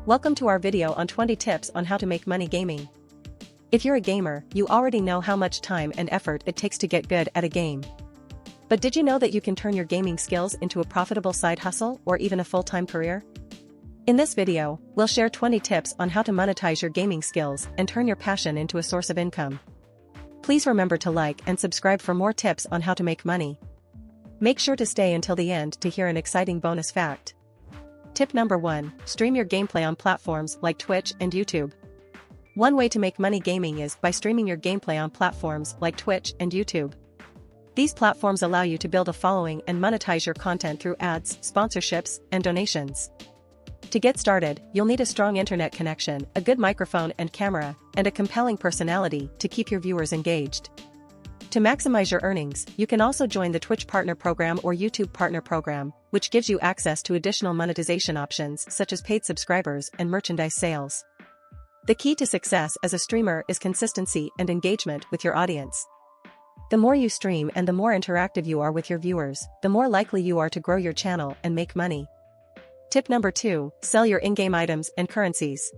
Welcome to our video on 20 tips on how to make money gaming. If you're a gamer, you already know how much time and effort it takes to get good at a game. But did you know that you can turn your gaming skills into a profitable side hustle or even a full-time career? In this video, we'll share 20 tips on how to monetize your gaming skills and turn your passion into a source of income. Please remember to like and subscribe for more tips on how to make money. Make sure to stay until the end to hear an exciting bonus fact. Tip number 1, stream your gameplay on platforms like Twitch and YouTube. One way to make money gaming is by streaming your gameplay on platforms like Twitch and YouTube. These platforms allow you to build a following and monetize your content through ads, sponsorships, and donations. To get started, you'll need a strong internet connection, a good microphone and camera, and a compelling personality to keep your viewers engaged. To maximize your earnings, you can also join the Twitch Partner Program or YouTube Partner Program, which gives you access to additional monetization options such as paid subscribers and merchandise sales. The key to success as a streamer is consistency and engagement with your audience. The more you stream and the more interactive you are with your viewers, the more likely you are to grow your channel and make money. Tip number 2, sell your in-game items and currencies.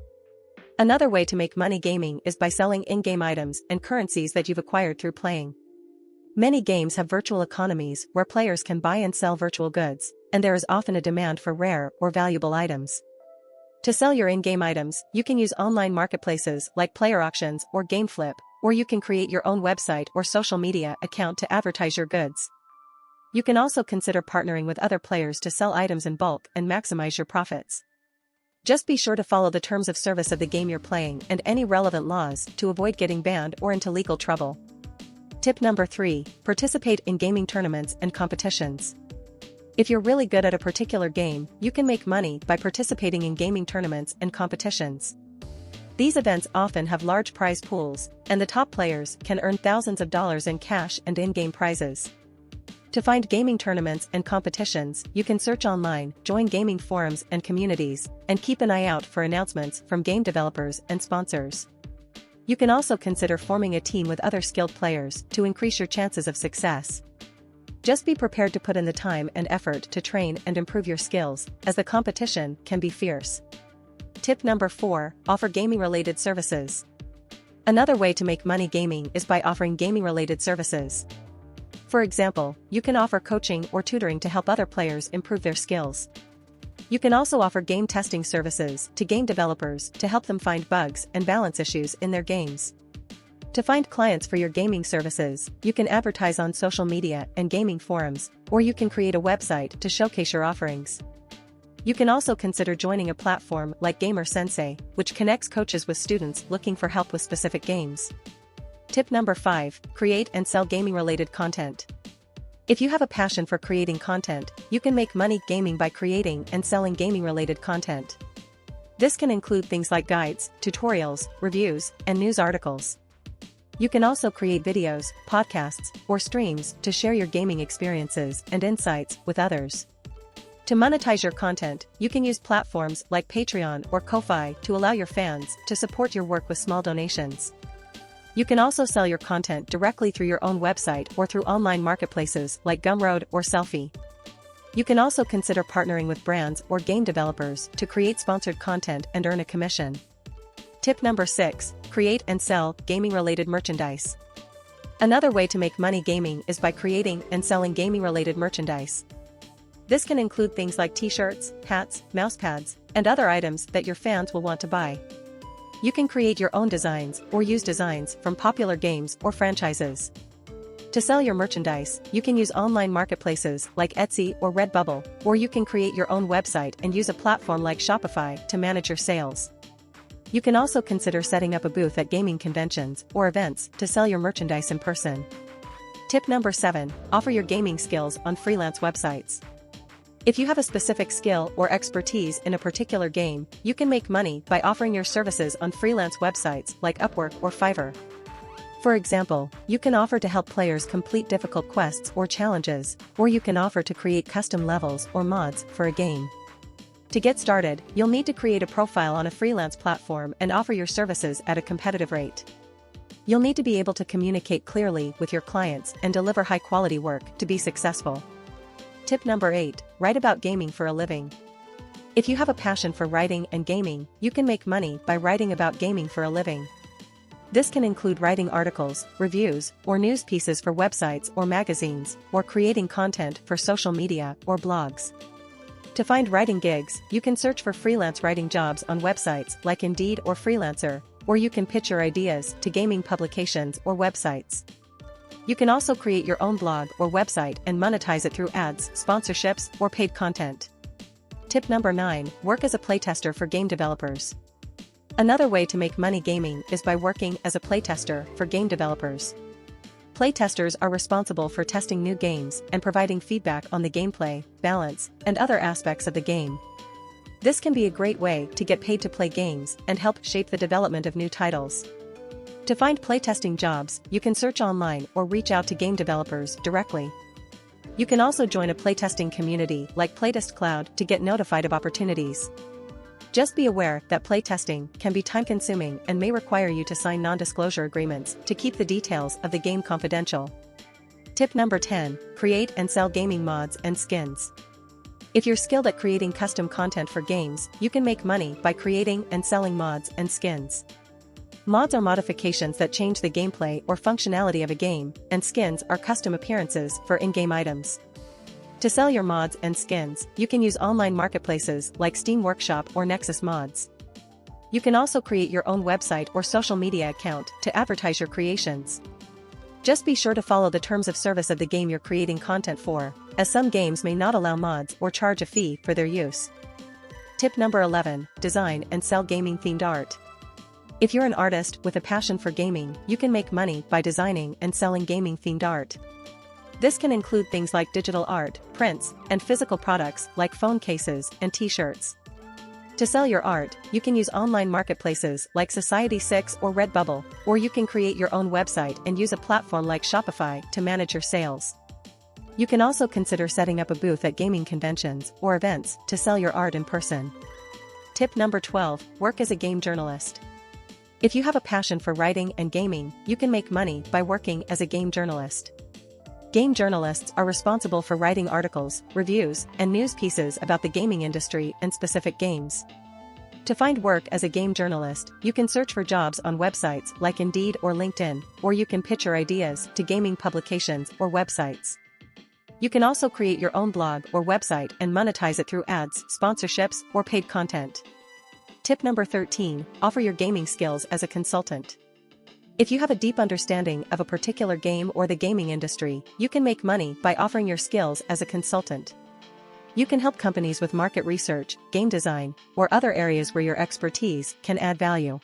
Another way to make money gaming is by selling in-game items and currencies that you've acquired through playing. Many games have virtual economies where players can buy and sell virtual goods, and there is often a demand for rare or valuable items. To sell your in-game items, you can use online marketplaces like player auctions or GameFlip, or you can create your own website or social media account to advertise your goods. You can also consider partnering with other players to sell items in bulk and maximize your profits. Just be sure to follow the terms of service of the game you're playing and any relevant laws to avoid getting banned or into legal trouble. Tip number 3, participate in gaming tournaments and competitions. If you're really good at a particular game, you can make money by participating in gaming tournaments and competitions. These events often have large prize pools, and the top players can earn thousands of dollars in cash and in-game prizes. To find gaming tournaments and competitions, you can search online, join gaming forums and communities, and keep an eye out for announcements from game developers and sponsors. You can also consider forming a team with other skilled players to increase your chances of success. Just be prepared to put in the time and effort to train and improve your skills, as the competition can be fierce. Tip number 4, offer gaming-related services. Another way to make money gaming is by offering gaming-related services. For example, you can offer coaching or tutoring to help other players improve their skills. You can also offer game testing services to game developers to help them find bugs and balance issues in their games. To find clients for your gaming services, you can advertise on social media and gaming forums, or you can create a website to showcase your offerings. You can also consider joining a platform like Gamer Sensei, which connects coaches with students looking for help with specific games. Tip number 5, create and sell gaming-related content. If you have a passion for creating content, you can make money gaming by creating and selling gaming-related content. This can include things like guides, tutorials, reviews, and news articles. You can also create videos, podcasts, or streams to share your gaming experiences and insights with others. To monetize your content, you can use platforms like Patreon or Ko-Fi to allow your fans to support your work with small donations. You can also sell your content directly through your own website or through online marketplaces like Gumroad or Selfie. You can also consider partnering with brands or game developers to create sponsored content and earn a commission. Tip number 6, create and sell gaming-related merchandise. Another way to make money gaming is by creating and selling gaming-related merchandise. This can include things like t-shirts, hats, mousepads, and other items that your fans will want to buy. You can create your own designs or use designs from popular games or franchises. To sell your merchandise, you can use online marketplaces like Etsy or Redbubble, or you can create your own website and use a platform like Shopify to manage your sales. You can also consider setting up a booth at gaming conventions or events to sell your merchandise in person. Tip number 7, offer your gaming skills on freelance websites. If you have a specific skill or expertise in a particular game, you can make money by offering your services on freelance websites like Upwork or Fiverr. For example, you can offer to help players complete difficult quests or challenges, or you can offer to create custom levels or mods for a game. To get started, you'll need to create a profile on a freelance platform and offer your services at a competitive rate. You'll need to be able to communicate clearly with your clients and deliver high-quality work to be successful. Tip number 8, write about gaming for a living. If you have a passion for writing and gaming, you can make money by writing about gaming for a living. This can include writing articles, reviews, or news pieces for websites or magazines, or creating content for social media or blogs. To find writing gigs, you can search for freelance writing jobs on websites like Indeed or Freelancer, or you can pitch your ideas to gaming publications or websites. You can also create your own blog or website and monetize it through ads, sponsorships, or paid content. Tip number 9, work as a playtester for game developers. Another way to make money gaming is by working as a playtester for game developers. Playtesters are responsible for testing new games and providing feedback on the gameplay, balance, and other aspects of the game. This can be a great way to get paid to play games and help shape the development of new titles. To find playtesting jobs, you can search online or reach out to game developers directly. You can also join a playtesting community like Playtest Cloud to get notified of opportunities. Just be aware that playtesting can be time-consuming and may require you to sign non-disclosure agreements to keep the details of the game confidential. Tip number 10, create and sell gaming mods and skins. If you're skilled at creating custom content for games, you can make money by creating and selling mods and skins. Mods are modifications that change the gameplay or functionality of a game, and skins are custom appearances for in-game items. To sell your mods and skins, you can use online marketplaces like Steam Workshop or Nexus Mods. You can also create your own website or social media account to advertise your creations. Just be sure to follow the terms of service of the game you're creating content for, as some games may not allow mods or charge a fee for their use. Tip number 11, design and sell gaming-themed art. If you're an artist with a passion for gaming, you can make money by designing and selling gaming-themed art. This can include things like digital art, prints, and physical products like phone cases and t-shirts. To sell your art, you can use online marketplaces like Society6 or Redbubble, or you can create your own website and use a platform like Shopify to manage your sales. You can also consider setting up a booth at gaming conventions or events to sell your art in person. Tip number 12, work as a game journalist. If you have a passion for writing and gaming, you can make money by working as a game journalist. Game journalists are responsible for writing articles, reviews, and news pieces about the gaming industry and specific games. To find work as a game journalist, you can search for jobs on websites like Indeed or LinkedIn, or you can pitch your ideas to gaming publications or websites. You can also create your own blog or website and monetize it through ads, sponsorships, or paid content. Tip number 13, offer your gaming skills as a consultant. If you have a deep understanding of a particular game or the gaming industry, you can make money by offering your skills as a consultant. You can help companies with market research, game design, or other areas where your expertise can add value.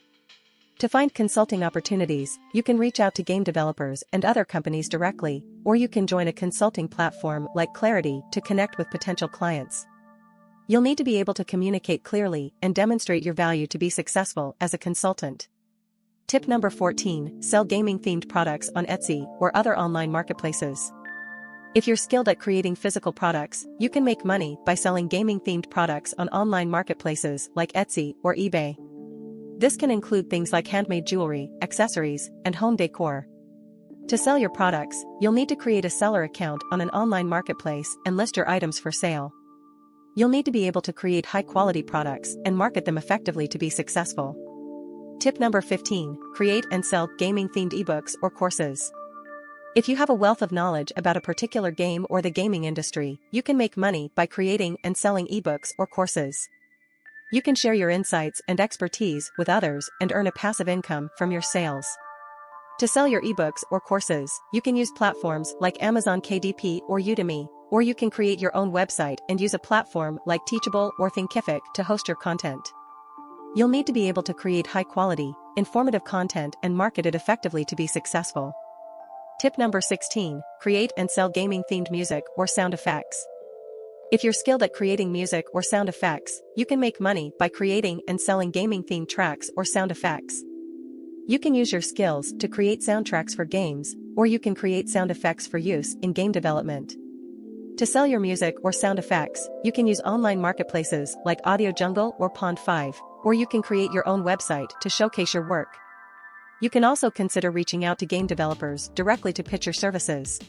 To find consulting opportunities, you can reach out to game developers and other companies directly, or you can join a consulting platform like Clarity to connect with potential clients. You'll need to be able to communicate clearly and demonstrate your value to be successful as a consultant. Tip number 14, sell gaming-themed products on Etsy or other online marketplaces. If you're skilled at creating physical products, you can make money by selling gaming-themed products on online marketplaces like Etsy or eBay. This can include things like handmade jewelry, accessories, and home decor. To sell your products, you'll need to create a seller account on an online marketplace and list your items for sale. You'll need to be able to create high-quality products and market them effectively to be successful. Tip number 15, create and sell gaming-themed ebooks or courses. If you have a wealth of knowledge about a particular game or the gaming industry, you can make money by creating and selling ebooks or courses. You can share your insights and expertise with others and earn a passive income from your sales. To sell your ebooks or courses, you can use platforms like Amazon KDP or Udemy, or you can create your own website and use a platform like Teachable or Thinkific to host your content. You'll need to be able to create high-quality, informative content and market it effectively to be successful. Tip number 16, create and sell gaming-themed music or sound effects. If you're skilled at creating music or sound effects, you can make money by creating and selling gaming-themed tracks or sound effects. You can use your skills to create soundtracks for games, or you can create sound effects for use in game development. To sell your music or sound effects, you can use online marketplaces like Audio Jungle or Pond5, or you can create your own website to showcase your work. You can also consider reaching out to game developers directly to pitch your services.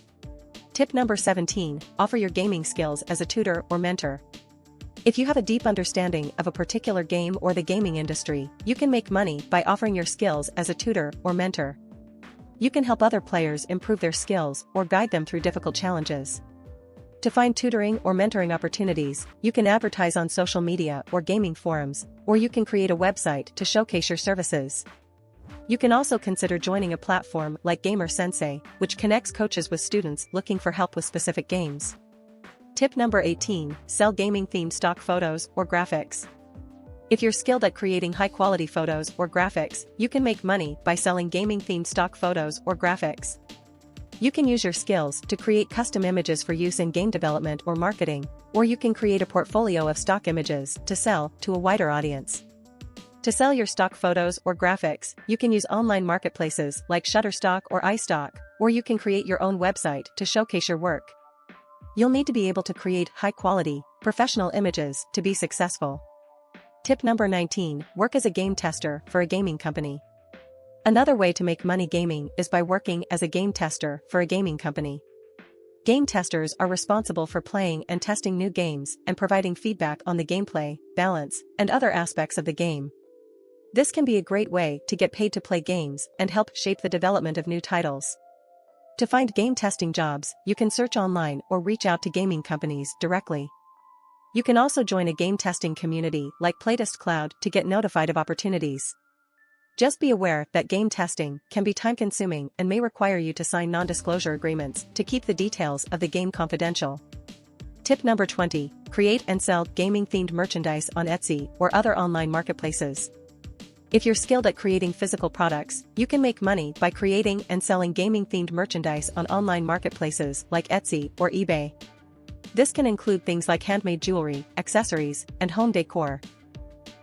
Tip number 17, offer your gaming skills as a tutor or mentor. If you have a deep understanding of a particular game or the gaming industry, you can make money by offering your skills as a tutor or mentor. You can help other players improve their skills or guide them through difficult challenges. To find tutoring or mentoring opportunities, you can advertise on social media or gaming forums, or you can create a website to showcase your services. You can also consider joining a platform like Gamer Sensei, which connects coaches with students looking for help with specific games. Tip number 18, sell gaming-themed stock photos or graphics. If you're skilled at creating high-quality photos or graphics, you can make money by selling gaming-themed stock photos or graphics. You can use your skills to create custom images for use in game development or marketing, or you can create a portfolio of stock images to sell to a wider audience. To sell your stock photos or graphics, you can use online marketplaces like Shutterstock or iStock, or you can create your own website to showcase your work. You'll need to be able to create high-quality, professional images to be successful. Tip number 19, work as a game tester for a gaming company. Another way to make money gaming is by working as a game tester for a gaming company. Game testers are responsible for playing and testing new games and providing feedback on the gameplay, balance, and other aspects of the game. This can be a great way to get paid to play games and help shape the development of new titles. To find game testing jobs, you can search online or reach out to gaming companies directly. You can also join a game testing community like Playtest Cloud to get notified of opportunities. Just be aware that game testing can be time-consuming and may require you to sign non-disclosure agreements to keep the details of the game confidential. Tip number 20, create and sell gaming-themed merchandise on Etsy or other online marketplaces. If you're skilled at creating physical products, you can make money by creating and selling gaming-themed merchandise on online marketplaces like Etsy or eBay. This can include things like handmade jewelry, accessories, and home decor.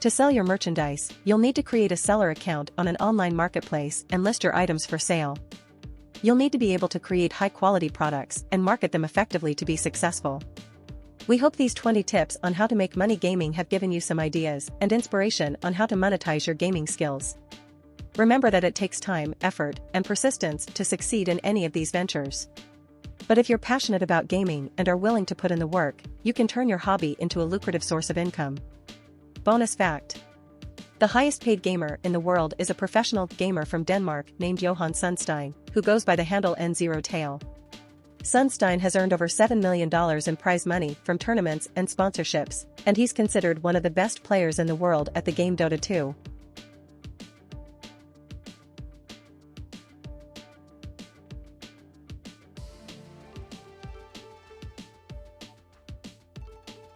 To sell your merchandise, you'll need to create a seller account on an online marketplace and list your items for sale. You'll need to be able to create high-quality products and market them effectively to be successful. We hope these 20 tips on how to make money gaming have given you some ideas and inspiration on how to monetize your gaming skills. Remember that it takes time, effort, and persistence to succeed in any of these ventures. But if you're passionate about gaming and are willing to put in the work, you can turn your hobby into a lucrative source of income. Bonus fact: the highest-paid gamer in the world is a professional gamer from Denmark named Johan Sundstein, who goes by the handle N0Tail. Sundstein has earned over $7 million in prize money from tournaments and sponsorships, and he's considered one of the best players in the world at the game Dota 2.